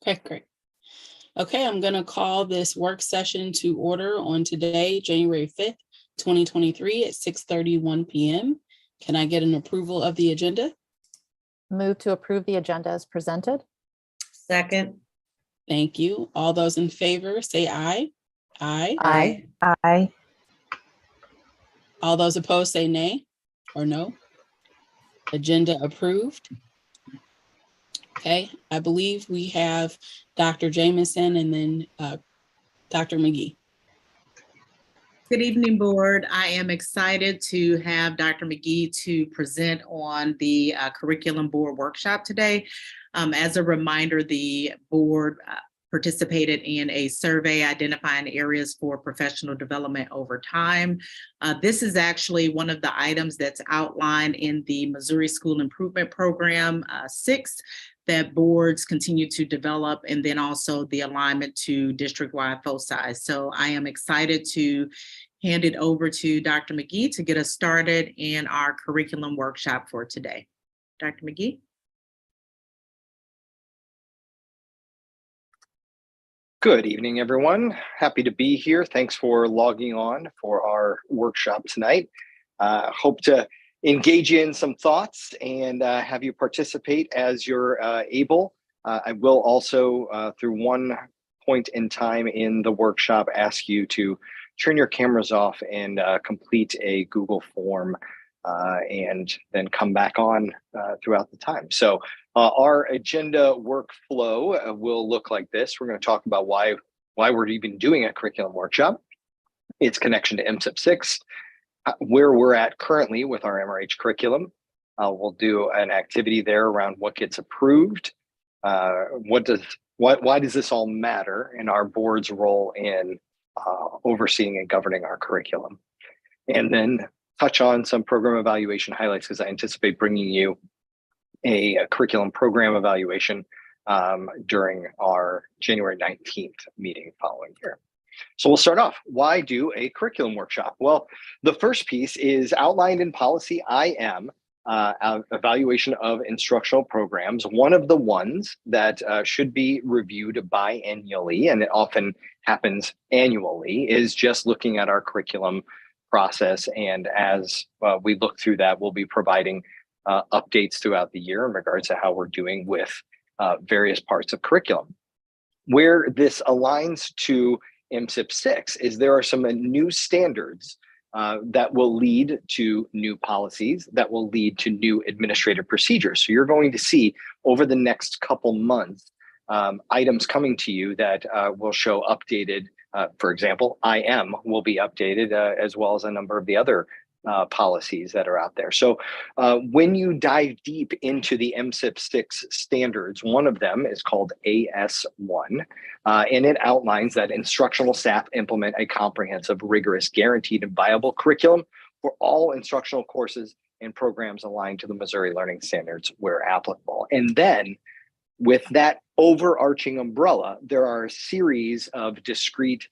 Okay, great. Okay, I'm going to call this work session to order on today, January 5th, 2023 at 6:31 p.m. Can I get an approval of the agenda? Move to approve the agenda as presented. Second. Thank you. All those in favor say aye. Aye. Aye. Aye. All those opposed say nay or no. Agenda approved. Okay, I believe we have Dr. Jamison and then Dr. McGee. Good evening, board. I am excited to have Dr. McGee to present on the curriculum board workshop today. As a reminder, the board participated in a survey identifying areas for professional development over time. This is actually one of the items that's outlined in the Missouri School Improvement Program 6 that boards continue to develop, and then also the alignment to district-wide foci. So I am excited to hand it over to Dr. McGee to get us started in our curriculum workshop for today. Dr. McGee. Good evening, everyone. Happy to be here. Thanks for logging on for our workshop tonight. Hope to engage you in some thoughts and have you participate as you're able. I will also, through one point in time in the workshop, ask you to turn your cameras off and complete a Google form and then come back on throughout the time. So our agenda workflow will look like this. We're going to talk about why we're even doing a curriculum workshop, its connection to MSIP 6, where we're at currently with our MRH curriculum. We'll do an activity there around what gets approved. Why does this all matter, and our board's role in overseeing and governing our curriculum. And then touch on some program evaluation highlights, because I anticipate bringing you a curriculum program evaluation during our January 19th meeting following here. So we'll start off. Why do a curriculum workshop? Well, the first piece is outlined in policy IM, evaluation of instructional programs. One of the ones that should be reviewed biannually, and it often happens annually, is just looking at our curriculum process. And as we look through that, we'll be providing updates throughout the year in regards to how we're doing with various parts of curriculum. Where this aligns to MSIP 6 is there are some new standards that will lead to new policies, that will lead to new administrative procedures. So you're going to see over the next couple months items coming to you that will show updated, for example, IM will be updated as well as a number of the other policies that are out there. So when you dive deep into the MSIP 6 standards, one of them is called AS1, and it outlines that instructional staff implement a comprehensive, rigorous, guaranteed, and viable curriculum for all instructional courses and programs aligned to the Missouri Learning Standards where applicable. And then with that overarching umbrella, there are a series of discrete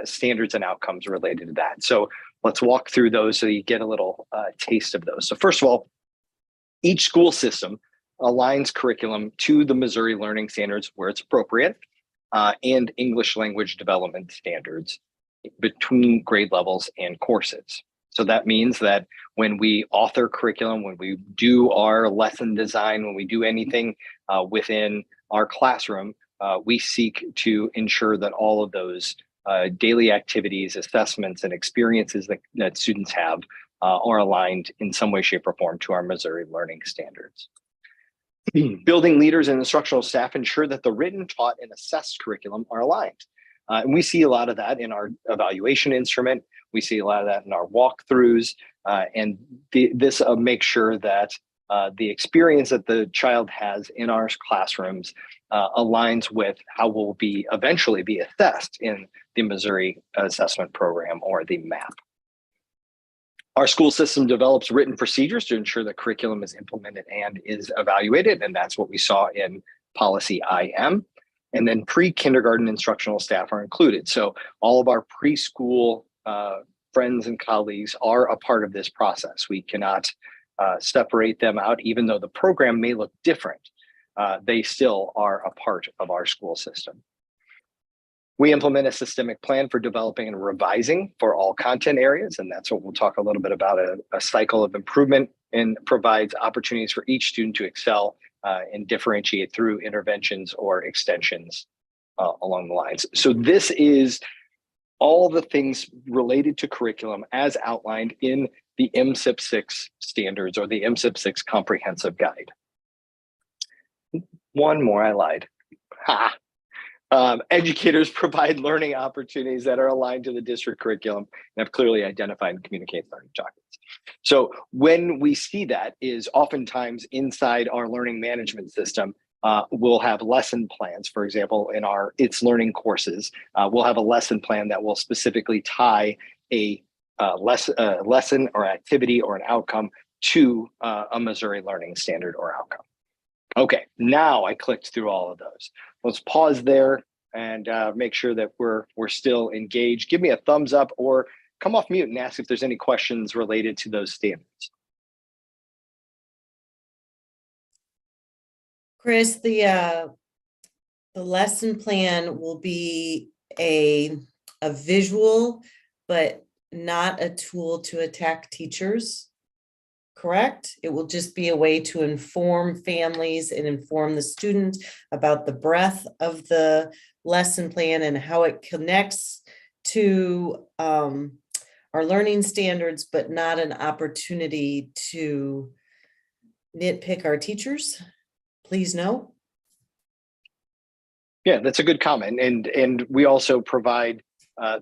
standards and outcomes related to that. So let's walk through those so you get a little taste of those. So first of all, each school system aligns curriculum to the Missouri Learning Standards where it's appropriate and English language development standards between grade levels and courses. So that means that when we author curriculum, when we do our lesson design, when we do anything within our classroom, we seek to ensure that all of those daily activities, assessments, and experiences that students have are aligned in some way, shape, or form to our Missouri Learning Standards. Building leaders and instructional staff ensure that the written, taught, and assessed curriculum are aligned. And we see a lot of that in our evaluation instrument. We see a lot of that in our walkthroughs. And this makes sure that the experience that the child has in our classrooms aligns with how we'll eventually be assessed in the Missouri Assessment Program, or the MAP. Our school system develops written procedures to ensure that curriculum is implemented and is evaluated, and that's what we saw in policy IM. And then pre-kindergarten instructional staff are included. So all of our preschool friends and colleagues are a part of this process. We cannot separate them out, even though the program may look different. they still are a part of our school system. We implement a systemic plan for developing and revising for all content areas, and that's what we'll talk a little bit about, a cycle of improvement, and provides opportunities for each student to excel and differentiate through interventions or extensions along the lines. So this is all the things related to curriculum as outlined in the MSIP 6 standards, or the MSIP 6 comprehensive guide. One more, I lied. Ha! Educators provide learning opportunities that are aligned to the district curriculum and have clearly identified and communicate learning targets. So when we see that is oftentimes inside our learning management system, we'll have lesson plans. For example, in our It's Learning courses, we'll have a lesson plan that will specifically tie a lesson or activity or an outcome to a Missouri learning standard or outcome. Okay, now I clicked through all of those. Let's pause there and make sure that we're still engaged. Give me a thumbs up or come off mute and ask if there's any questions related to those standards. Chris, the lesson plan will be a visual, but not a tool to attack teachers, correct? It will just be a way to inform families and inform the student about the breadth of the lesson plan and how it connects to our learning standards, but not an opportunity to nitpick our teachers. Please no. Yeah, that's a good comment. And we also provide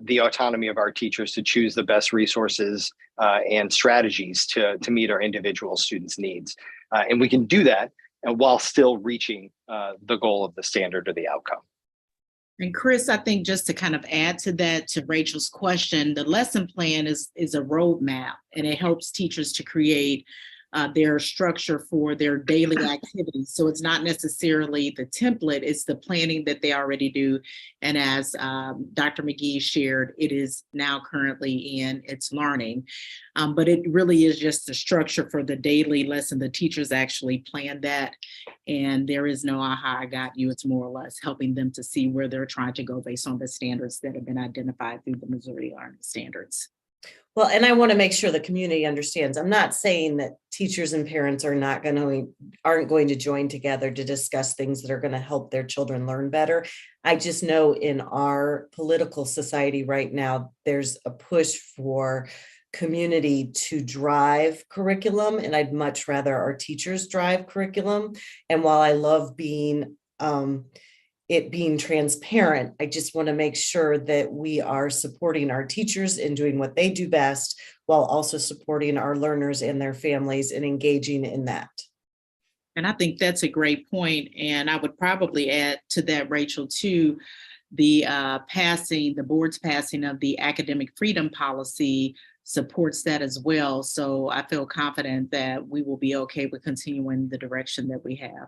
the autonomy of our teachers to choose the best resources and strategies to meet our individual students' needs. And we can do that while still reaching the goal of the standard or the outcome. And Chris, I think just to kind of add to that, to Rachel's question, the lesson plan is a roadmap, and it helps teachers to create their structure for their daily activities. So it's not necessarily the template, it's the planning that they already do. And as Dr. McGee shared, it is now currently in It's Learning. But it really is just the structure for the daily lesson. The teachers actually plan that. And there is no aha, I got you. It's more or less helping them to see where they're trying to go based on the standards that have been identified through the Missouri Learning Standards. Well, and I want to make sure the community understands. I'm not saying that teachers and parents aren't going to join together to discuss things that are going to help their children learn better. I just know in our political society right now, there's a push for community to drive curriculum, and I'd much rather our teachers drive curriculum. And while I love being it being transparent, I just want to make sure that we are supporting our teachers in doing what they do best, while also supporting our learners and their families and engaging in that. And I think that's a great point. And I would probably add to that, Rachel, too, the board's passing of the academic freedom policy supports that as well. So I feel confident that we will be okay with continuing the direction that we have.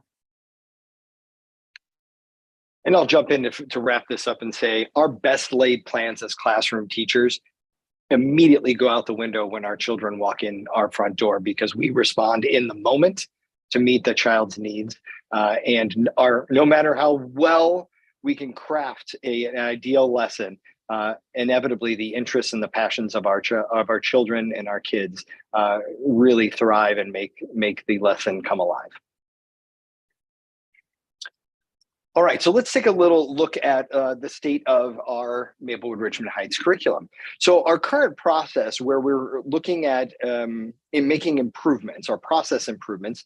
And I'll jump in to wrap this up and say our best laid plans as classroom teachers immediately go out the window when our children walk in our front door, because we respond in the moment to meet the child's needs. And no matter how well we can craft an ideal lesson, inevitably the interests and the passions of our children and our kids really thrive and make the lesson come alive. All right, so let's take a little look at the state of our Maplewood-Richmond Heights curriculum. So our current process, where we're looking at in making improvements, or process improvements,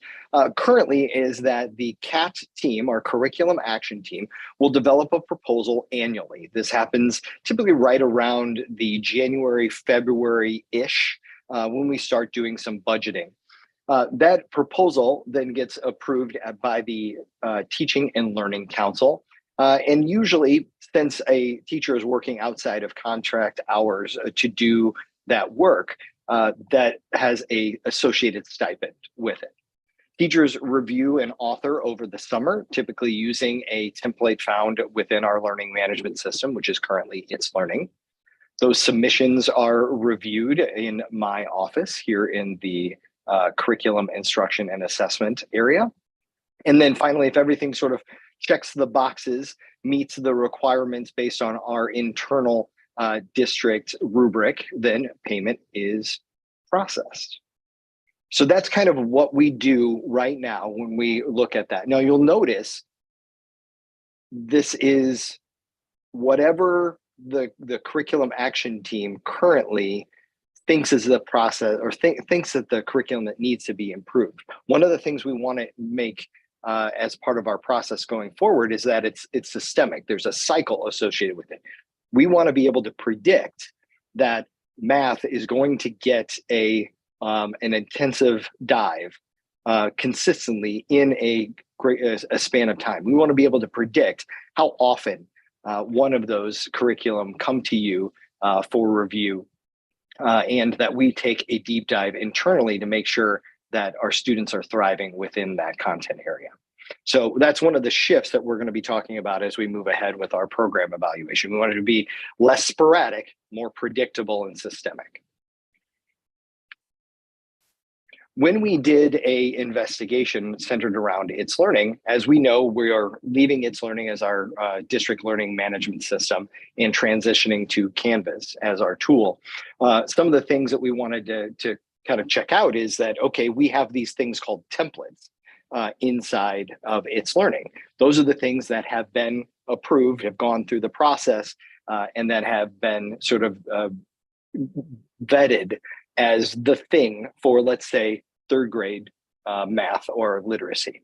currently is that the CAT team, our curriculum action team, will develop a proposal annually. This happens typically right around the January, February-ish, when we start doing some budgeting. That proposal then gets approved by the Teaching and Learning Council. And usually, since a teacher is working outside of contract hours to do that work, that has an associated stipend with it. Teachers review and author over the summer, typically using a template found within our learning management system, which is currently It's Learning. Those submissions are reviewed in my office here in the curriculum instruction and assessment area. And then finally, if everything sort of checks the boxes, meets the requirements based on our internal district rubric, then payment is processed. So that's kind of what we do right now when we look at that. Now you'll notice this is whatever the curriculum action team currently thinks is the process, or thinks that the curriculum that needs to be improved. One of the things we want to make as part of our process going forward is that it's systemic. There's a cycle associated with it. We want to be able to predict that math is going to get an intensive dive consistently in a span of time. We want to be able to predict how often one of those curriculum come to you for review, and that we take a deep dive internally to make sure that our students are thriving within that content area. So that's one of the shifts that we're going to be talking about as we move ahead with our program evaluation. We want it to be less sporadic, more predictable and systemic. When we did a investigation centered around It's Learning, as we know, we are leaving It's Learning as our district learning management system and transitioning to Canvas as our tool. Some of the things that we wanted to kind of check out is that, okay, we have these things called templates inside of It's Learning. Those are the things that have been approved, have gone through the process, and that have been sort of vetted as the thing for, let's say, third grade math or literacy.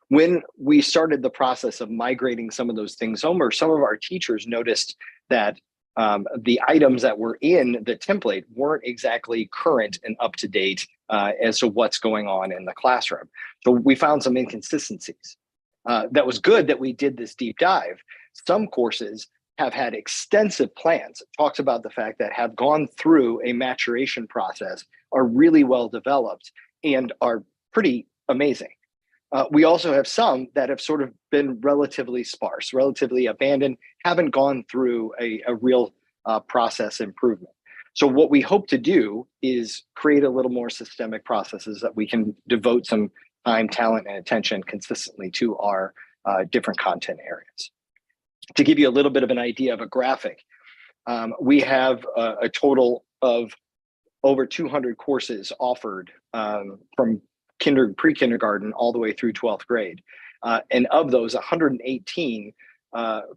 When we started the process of migrating some of those things over, some of our teachers noticed that the items that were in the template weren't exactly current and up to date as to what's going on in the classroom. So we found some inconsistencies. That was good that we did this deep dive. Some courses have had extensive plans. It talks about the fact that have gone through a maturation process, are really well developed, and are pretty amazing. We also have some that have sort of been relatively sparse, relatively abandoned, haven't gone through a real process improvement. So what we hope to do is create a little more systemic processes that we can devote some time, talent, and attention consistently to our different content areas. To give you a little bit of an idea of a graphic, we have a total of over 200 courses offered from pre-kindergarten all the way through 12th grade. And of those 118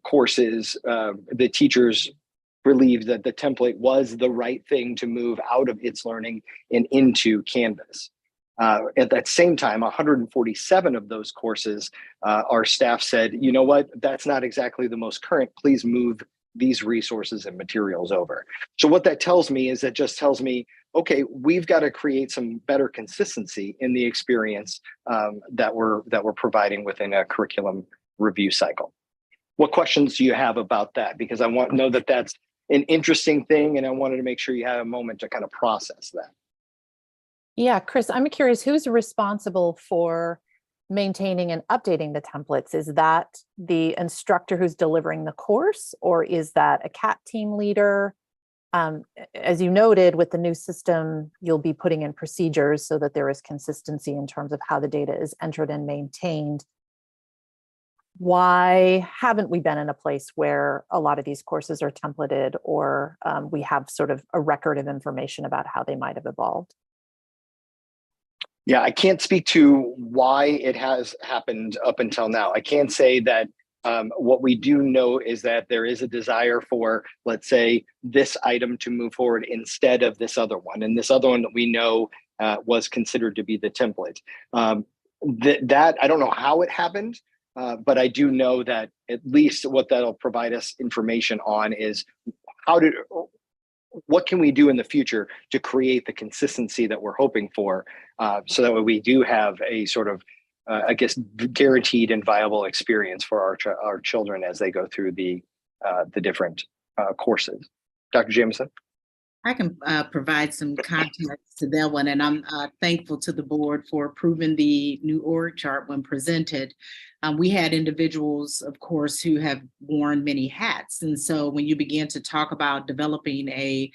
courses, the teachers believed that the template was the right thing to move out of It's Learning and into Canvas. At that same time, 147 of those courses, our staff said, you know what, that's not exactly the most current, please move these resources and materials over. So what that tells me is, that just tells me, okay, we've got to create some better consistency in the experience that we're providing within a curriculum review cycle. What questions do you have about that? Because I want to know that that's an interesting thing, and I wanted to make sure you had a moment to kind of process that. Yeah, Chris, I'm curious, who's responsible for maintaining and updating the templates? Is that the instructor who's delivering the course, or is that a CAT team leader? As you noted, with the new system, you'll be putting in procedures so that there is consistency in terms of how the data is entered and maintained. Why haven't we been in a place where a lot of these courses are templated, or we have sort of a record of information about how they might have evolved? Yeah, I can't speak to why it has happened up until now. I can say that what we do know is that there is a desire for, let's say, this item to move forward instead of this other one. And this other one that we know was considered to be the template. That I don't know how it happened, but I do know that at least what that'll provide us information on is what can we do in the future to create the consistency that we're hoping for, so that way we do have a sort of, I guess, guaranteed and viable experience for our children as they go through the different courses. Dr. Jameson? I can provide some context to that one, and I'm thankful to the board for approving the new org chart when presented. We had individuals, of course, who have worn many hats. And so when you begin to talk about developing a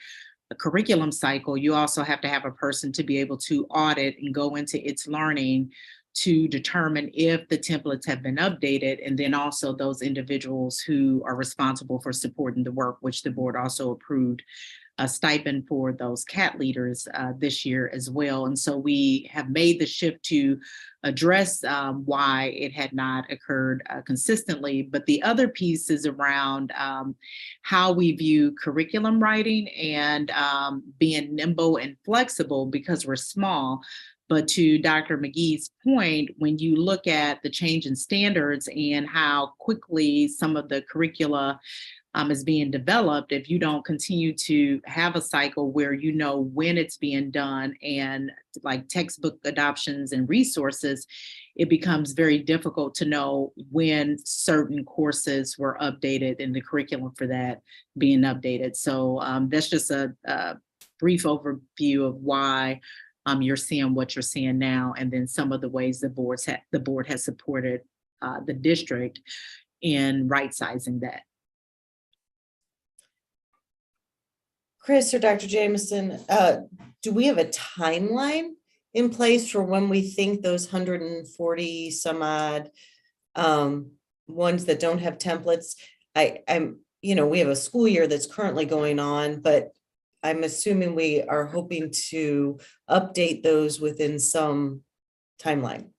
curriculum cycle, you also have to have a person to be able to audit and go into It's Learning to determine if the templates have been updated, and then also those individuals who are responsible for supporting the work, which the board also approved a stipend for those CAT leaders this year as well. And so we have made the shift to address why it had not occurred consistently. But the other piece is around how we view curriculum writing and being nimble and flexible because we're small. But to Dr. McGee's point, when you look at the change in standards and how quickly some of the curricula is being developed, if you don't continue to have a cycle where you know when it's being done and like textbook adoptions and resources, it becomes very difficult to know when certain courses were updated and the curriculum for that being updated. So that's just a brief overview of why you're seeing what you're seeing now, and then some of the ways the board has supported the district in right sizing that. Chris or Dr. Jameson, do we have a timeline in place for when we think those 140 some odd ones that don't have templates? We have a school year that's currently going on, but I'm assuming we are hoping to update those within some timeline.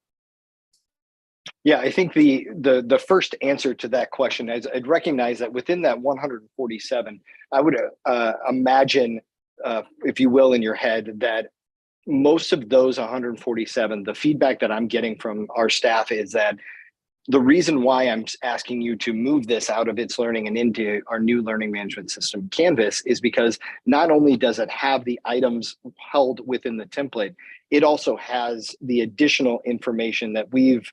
Yeah, I think the first answer to that question is I'd recognize that within that 147, I would imagine, if you will, in your head, that most of those 147, the feedback that I'm getting from our staff is that the reason why I'm asking you to move this out of its learning and into our new learning management system, Canvas, is because not only does it have the items held within the template, it also has the additional information that we've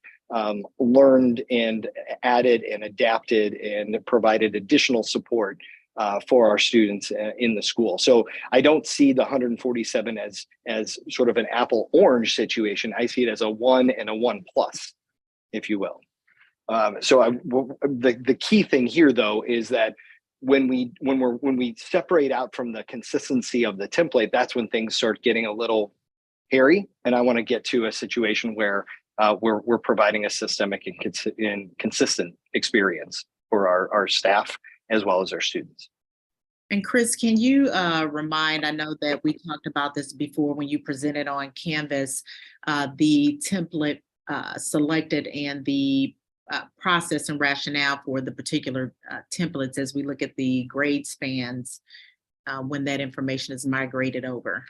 learned and added and adapted and provided additional support for our students in the school. So I don't see the 147 as sort of an apple orange situation. I see it as a 1 and a 1+, if you will. The key thing here, though, is that when we separate out from the consistency of the template, that's when things start getting a little hairy. And I want to get to a situation where we're providing a systemic and consistent experience for our staff as well as our students. And Chris, can you remind, I know that we talked about this before when you presented on Canvas, the template selected and the process and rationale for the particular templates as we look at the grade spans when that information is migrated over?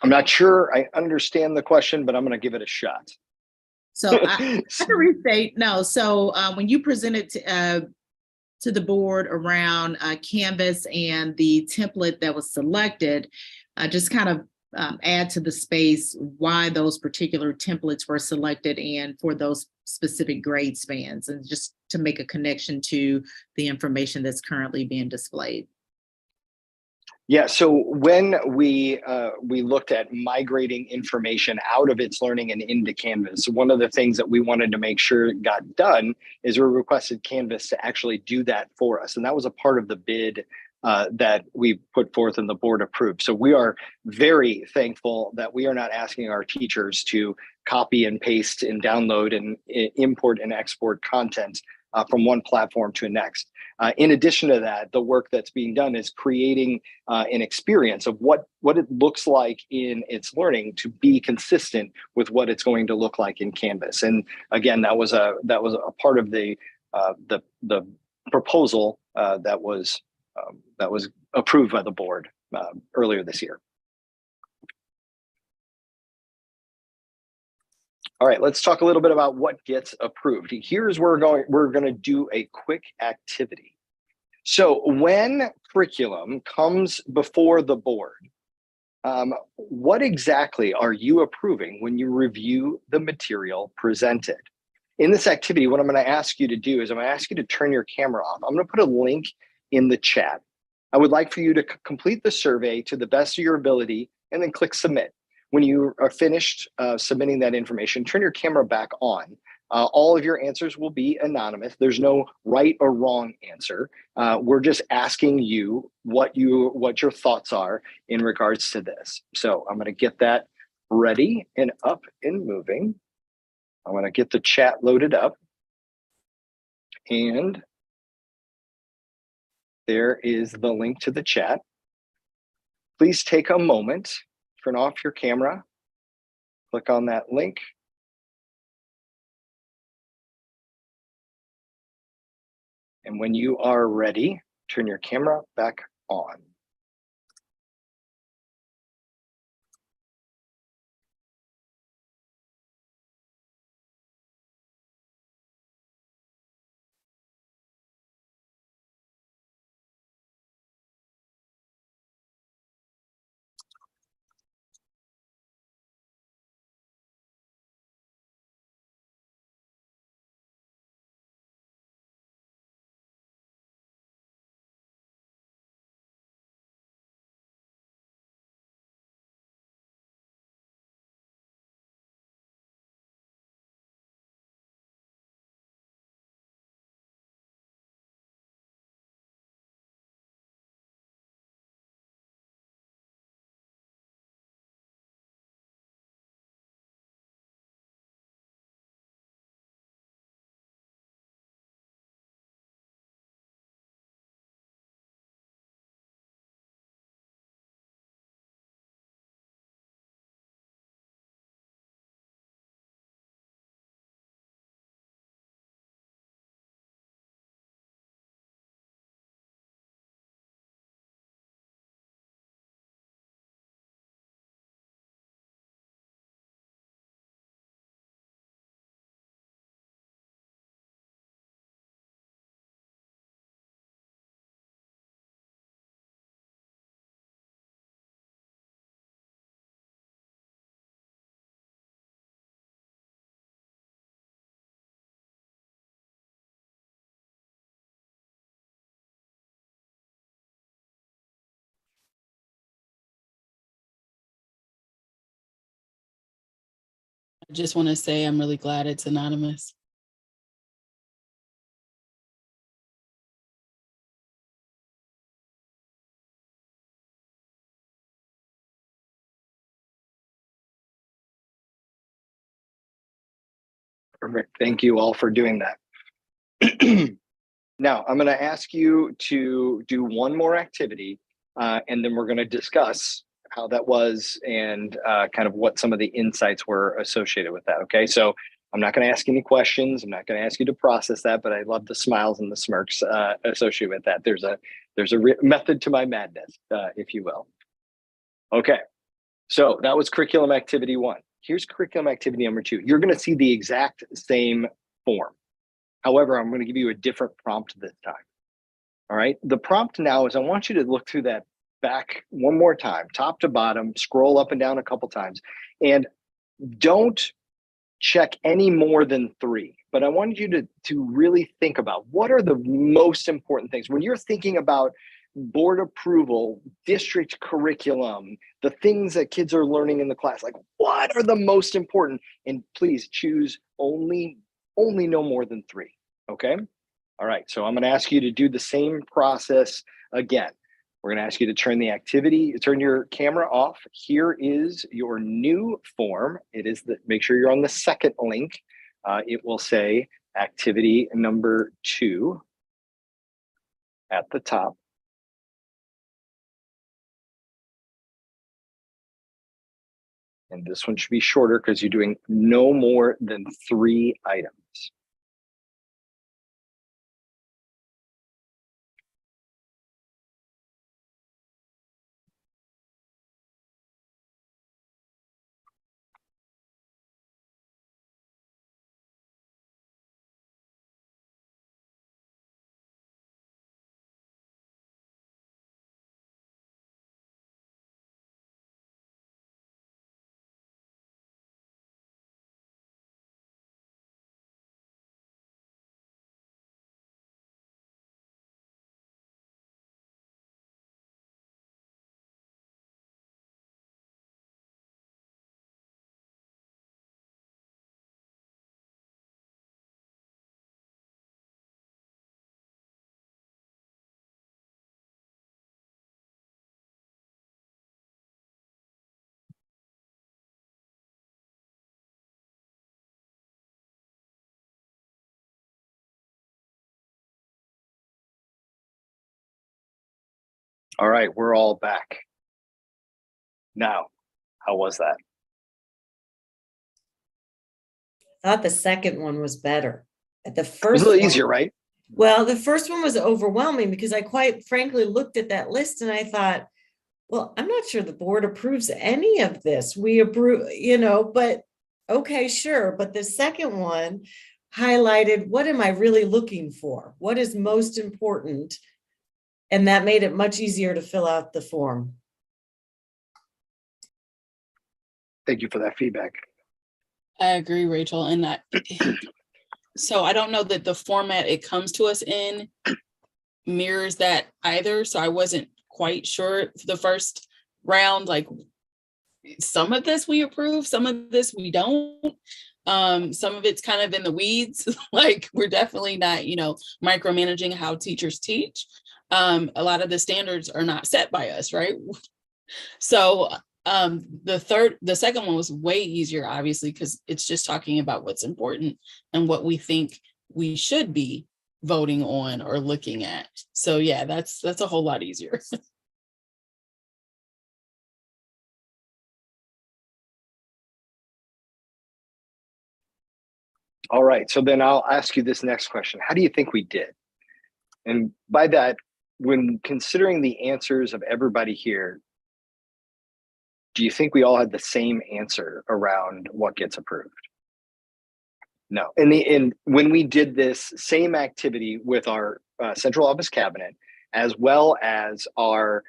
I'm not sure I understand the question, but I'm going to give it a shot. So I can restate, no. So when you presented to the board around Canvas and the template that was selected, just kind of add to the space why those particular templates were selected and for those specific grade spans, and just to make a connection to the information that's currently being displayed. Yeah, so when we looked at migrating information out of its learning and into Canvas, one of the things that we wanted to make sure got done is we requested Canvas to actually do that for us. And that was a part of the bid that we put forth and the board approved. So we are very thankful that we are not asking our teachers to copy and paste and download and import and export content from one platform to the next. In addition to that, the work that's being done is creating an experience of what it looks like in its learning to be consistent with what it's going to look like in Canvas. And again, that was a part of the proposal that was approved by the board earlier this year. All right, let's talk a little bit about what gets approved. Here's where we're going to do a quick activity. So when curriculum comes before the board, what exactly are you approving when you review the material presented? In this activity, what I'm going to ask you to do is I'm going to ask you to turn your camera off. I'm going to put a link in the chat. I would like for you to complete the survey to the best of your ability and then click submit. When you are finished submitting that information, turn your camera back on. All of your answers will be anonymous. There's no right or wrong answer. We're just asking you what your thoughts are in regards to this. So I'm going to get that ready and up and moving. I'm going to get the chat loaded up. And there is the link to the chat. Please take a moment, turn off your camera, click on that link. And when you are ready, turn your camera back on. I just want to say I'm really glad it's anonymous. Perfect. Thank you all for doing that. Now, I'm going to ask you to do one more activity, and then we're going to discuss how that was and kind of what some of the insights were associated with that. Okay, so I'm not going to ask any questions. I'm not going to ask you to process that, but I love the smiles and the smirks associated with that. There's a method to my madness, if you will. Okay, so that was curriculum activity 1. Here's curriculum activity number 2. You're going to see the exact same form. However, I'm going to give you a different prompt this time. All right. The prompt now is I want you to look through that back one more time, top to bottom, scroll up and down a couple times, and don't check any more than 3. But I wanted you to really think about what are the most important things when you're thinking about board approval, district curriculum, the things that kids are learning in the class. Like, what are the most important? And please choose only no more than 3. Okay. All right. So I'm going to ask you to do the same process again. We're going to ask you to turn your camera off. Here is your new form. Make sure you're on the second link. It will say activity number 2 at the top. And this one should be shorter because you're doing no more than 3 items. All right, we're all back. Now, how was that? I thought the second one was better. At the It was first a little one, easier, right? well, the first one was overwhelming because I quite frankly looked at that list and I thought, well, I'm not sure the board approves any of this. We approve, but okay, sure. But the second one highlighted, what am I really looking for? What is most important? And that made it much easier to fill out the form. Thank you for that feedback. I agree, Rachel. And that, so I don't know that the format it comes to us in mirrors that either. So I wasn't quite sure for the first round, like some of this we approve, some of this we don't. Some of it's kind of in the weeds. Like we're definitely not, micromanaging how teachers teach. A lot of the standards are not set by us, right? So the second one was way easier, obviously, because it's just talking about what's important and what we think we should be voting on or looking at. So yeah, that's a whole lot easier. All right, so then I'll ask you this next question. How do you think we did? And by that, when considering the answers of everybody here, do you think we all had the same answer around what gets approved? No. And when we did this same activity with our central office cabinet, as well as our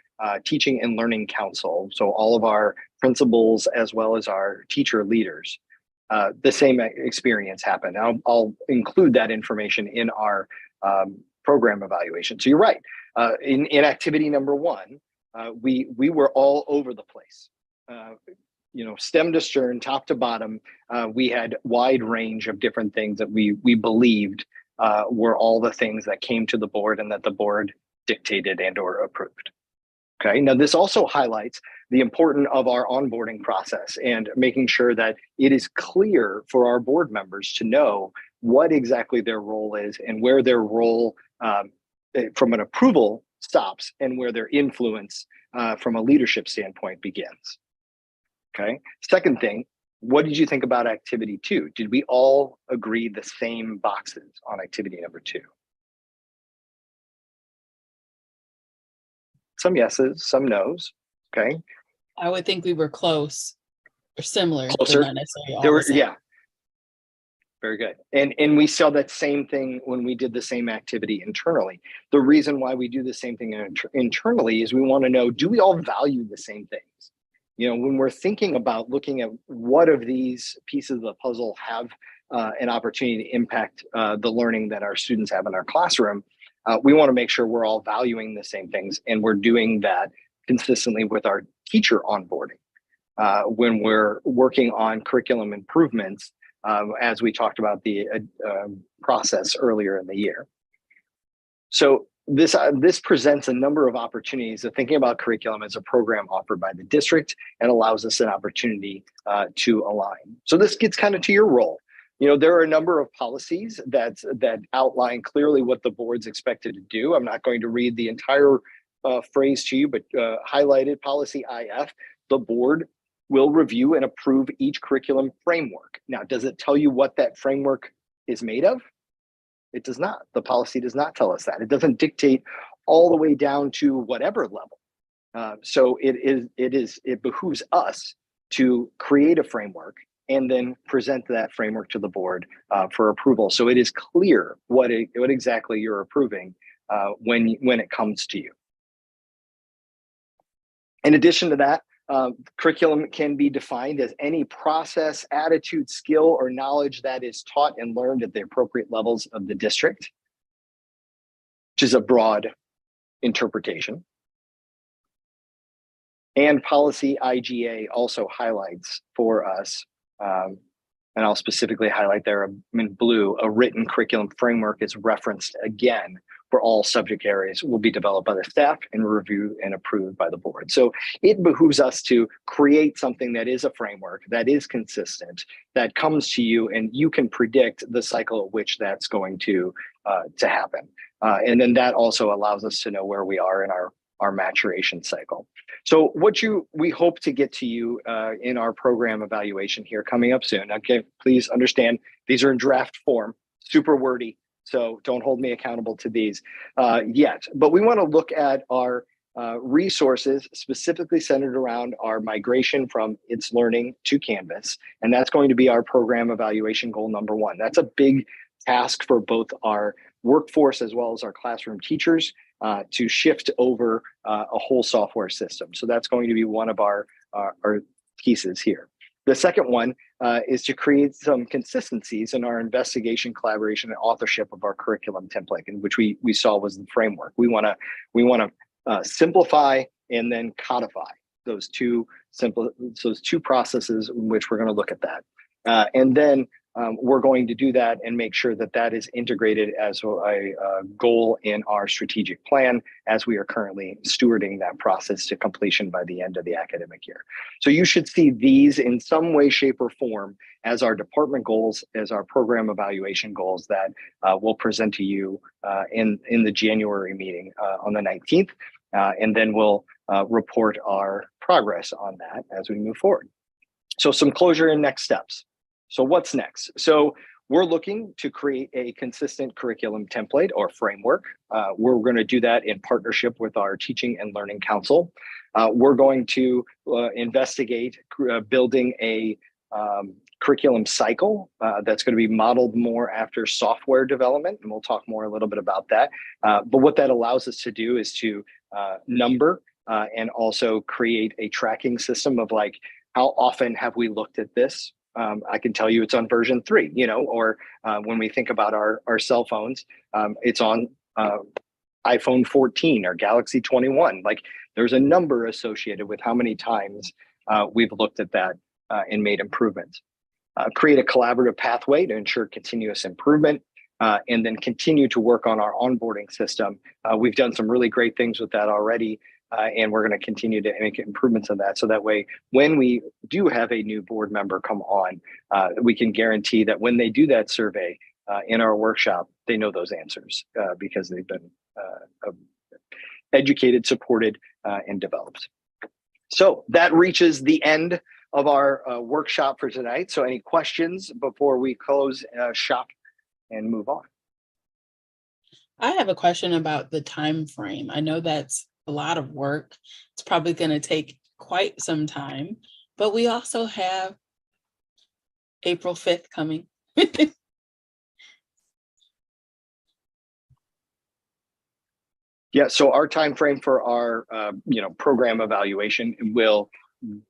teaching and learning council, so all of our principals as well as our teacher leaders, the same experience happened. I'll include that information in our program evaluation. So you're right. In activity number one, we were all over the place. Stem to stern, top to bottom, we had wide range of different things that we believed were all the things that came to the board and that the board dictated and or approved. Okay, now this also highlights the importance of our onboarding process and making sure that it is clear for our board members to know what exactly their role is and where their role from an approval stops and where their influence from a leadership standpoint begins. Okay, second thing, what did you think about activity 2? Did we all agree the same boxes on activity number 2? Some yeses, some nos. Okay. I would think we were close or similar, Closer. but not necessarily all There were, the same. yeah. Very good. And we saw that same thing when we did the same activity internally. The reason why we do the same thing internally is we want to know, do we all value the same things? When we're thinking about looking at what of these pieces of the puzzle have an opportunity to impact the learning that our students have in our classroom, we want to make sure we're all valuing the same things, and we're doing that consistently with our teacher onboarding. When we're working on curriculum improvements, as we talked about the process earlier in the year. So this presents a number of opportunities of thinking about curriculum as a program offered by the district and allows us an opportunity to align. So this gets kind of to your role. There are a number of policies that outline clearly what the board's expected to do. I'm not going to read the entire phrase to you, but highlighted policy IF, the board will review and approve each curriculum framework. Now, does it tell you what that framework is made of? It does not. The policy does not tell us that. It doesn't dictate all the way down to whatever level. So it behooves us to create a framework and then present that framework to the board for approval. So it is clear what exactly you're approving when it comes to you. In addition to that, curriculum can be defined as any process, attitude, skill, or knowledge that is taught and learned at the appropriate levels of the district, which is a broad interpretation. And policy IGA also highlights for us, and I'll specifically highlight there in blue, a written curriculum framework is referenced again for all subject areas, will be developed by the staff and reviewed and approved by the board. So it behooves us to create something that is a framework, that is consistent, that comes to you, and you can predict the cycle at which that's going to happen. And then that also allows us to know where we are in our our maturation cycle. So we hope to get to you in our program evaluation here coming up soon. Okay, please understand these are in draft form, super wordy, so don't hold me accountable to these yet. But we want to look at our resources specifically centered around our migration from It's Learning to Canvas, and that's going to be our program evaluation goal number one. That's a big task for both our workforce as well as our classroom teachers to shift over a whole software system. So that's going to be one of our pieces here. The second one is to create some consistencies in our investigation, collaboration, and authorship of our curriculum template, which we saw was the framework. We want to simplify and then codify those two processes in which we're going to look at that. And then we're going to do that and make sure that that is integrated as a goal in our strategic plan as we are currently stewarding that process to completion by the end of the academic year. So you should see these in some way, shape, or form as our department goals, as our program evaluation goals that we'll present to you in the January meeting on the 19th. And then we'll report our progress on that as we move forward. So some closure and next steps. So what's next? So we're looking to create a consistent curriculum template or framework. We're going to do that in partnership with our Teaching and Learning Council. We're going to investigate building a curriculum cycle that's going to be modeled more after software development, and we'll talk more a little bit about that. But what that allows us to do is to number and also create a tracking system of like, how often have we looked at this? I can tell you it's on version 3, or when we think about our cell phones, it's on iPhone 14 or Galaxy 21. Like there's a number associated with how many times we've looked at that and made improvements. Create a collaborative pathway to ensure continuous improvement, and then continue to work on our onboarding system. We've done some really great things with that already. And we're going to continue to make improvements on that. So that way, when we do have a new board member come on, we can guarantee that when they do that survey in our workshop, they know those answers because they've been educated, supported, and developed. So that reaches the end of our workshop for tonight. So any questions before we close shop and move on? I have a question about the time frame. I know that's a lot of work. It's probably going to take quite some time, but we also have April 5th coming. Yeah, so our time frame for our program evaluation will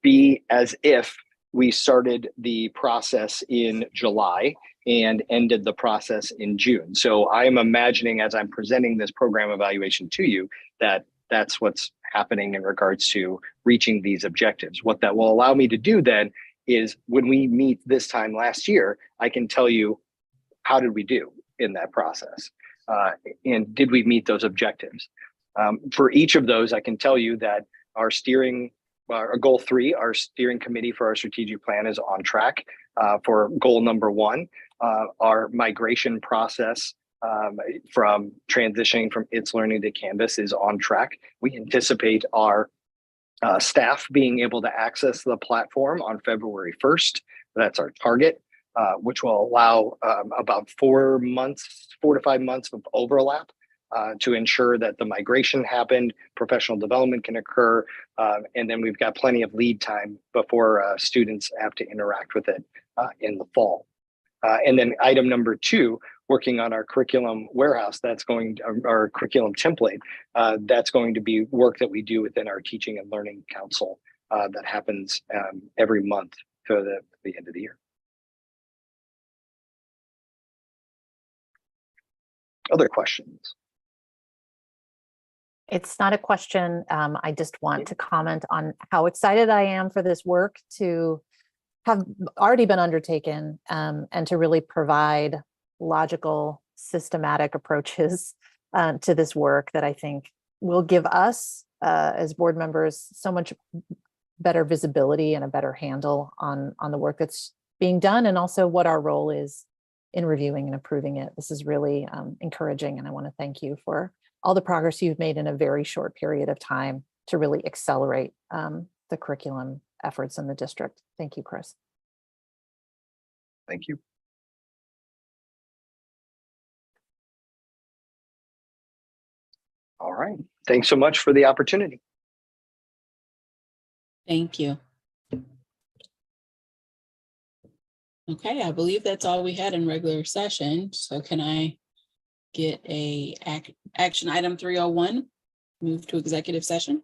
be as if we started the process in July and ended the process in June. So I'm imagining as I'm presenting this program evaluation to you that that's what's happening in regards to reaching these objectives. What that will allow me to do then is when we meet this time last year, I can tell you, how did we do in that process? And did we meet those objectives? For each of those, I can tell you that our goal 3, our steering committee for our strategic plan is on track. For goal number 1, our migration process from transitioning from It's Learning to Canvas is on track. We anticipate our staff being able to access the platform on February 1st. That's our target, which will allow about 4 to 5 months of overlap to ensure that the migration happened, professional development can occur, and then we've got plenty of lead time before students have to interact with it in the fall. And then item number 2, working on our curriculum warehouse, our curriculum template, that's going to be work that we do within our Teaching and Learning Council that happens every month to the end of the year. Other questions? It's not a question. I just want to comment on how excited I am for this work to have already been undertaken and to really provide logical, systematic approaches to this work that I think will give us as board members so much better visibility and a better handle on the work that's being done, and also what our role is in reviewing and approving it. This is really encouraging, and I want to thank you for all the progress you've made in a very short period of time to really accelerate the curriculum efforts in the district. Thank you, Chris. Thank you. All right. Thanks so much for the opportunity. Thank you. Okay, I believe that's all we had in regular session. So can I get a action item 301, move to executive session?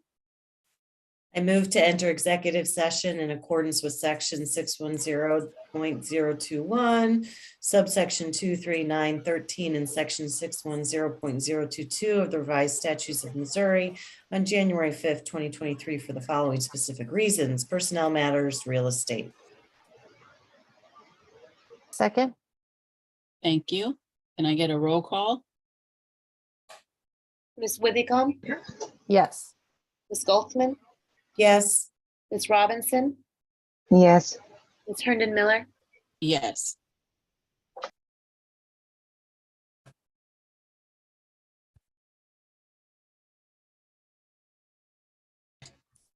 I move to enter executive session in accordance with section 610.021, subsection 23913, and section 610.022 of the revised statutes of Missouri on January 5th, 2023 for the following specific reasons: personnel matters, real estate. Second? Thank you. Can I get a roll call? Ms. Withicom, Yes. Ms. Goldsman, Yes. Ms. Robinson, Yes. Ms. Herndon Miller, Yes.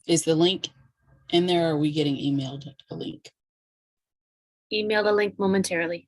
Is the link in there? Or are we getting emailed a link? email the link momentarily.